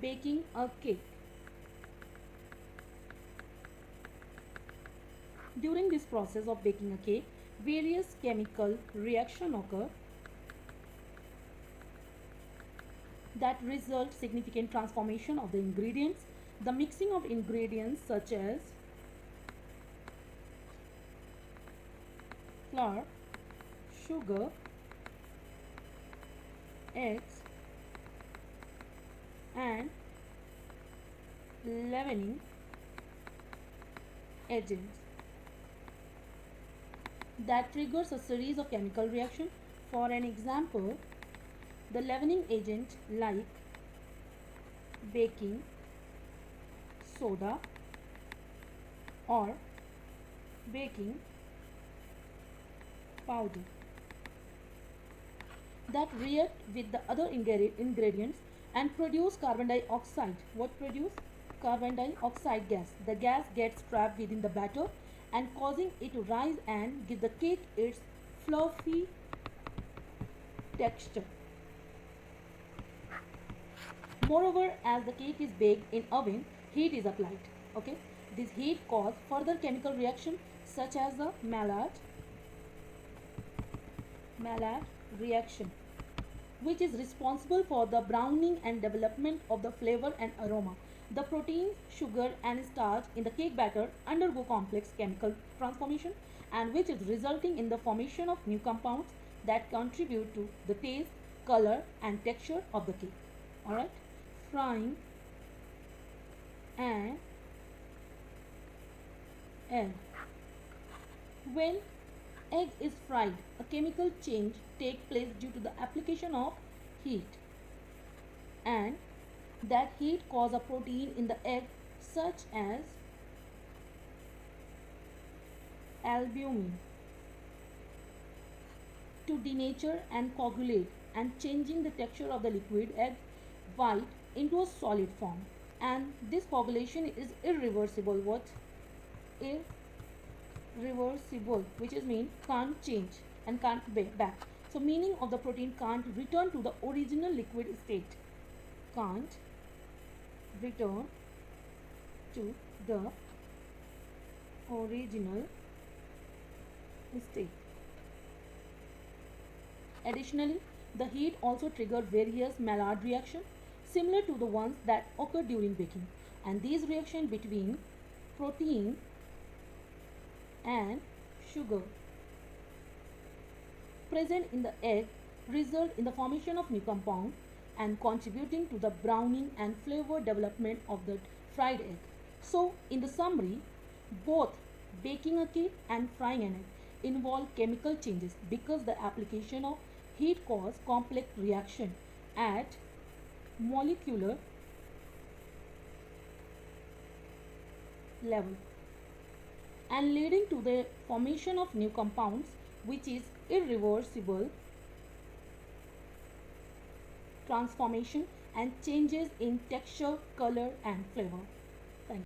Baking a cake. During this process of baking a cake, various chemical reactions occur that result significant transformation of the ingredients. The mixing of ingredients such as flour, sugar, eggs, and leavening agents that triggers a series of chemical reactions. For an example, the leavening agent like baking soda or baking powder that react with the other ingredients and produce carbon dioxide. What produce? Carbon dioxide gas. The gas gets trapped within the batter and causing it to rise and give the cake its fluffy texture. Moreover, as the cake is baked in oven, heat is applied. Okay, this heat causes further chemical reaction such as the Maillard reaction, which is responsible for the browning and development of the flavor and aroma. The proteins, sugar, and starch in the cake batter undergo complex chemical transformation, and which is resulting in the formation of new compounds that contribute to the taste, color, and texture of the cake. Alright, frying and egg. When egg is fried, a chemical change takes place due to the application of heat, and that heat causes a protein in the egg such as albumin to denature and coagulate and changing the texture of the liquid egg white into a solid form, and this coagulation is irreversible. What? Irreversible, which is mean can't change and can't be back. So meaning of the protein can't return to the original liquid state. Can't return to the original state. Additionally, the heat also triggered various Maillard reactions similar to the ones that occur during baking, and these reactions between protein and sugar present in the egg result in the formation of new compound and contributing to the browning and flavor development of the fried egg. So, in the summary, both baking a cake and frying an egg involve chemical changes because the application of heat causes complex reaction at molecular level and leading to the formation of new compounds, which is irreversible transformation and changes in texture, color, and flavor.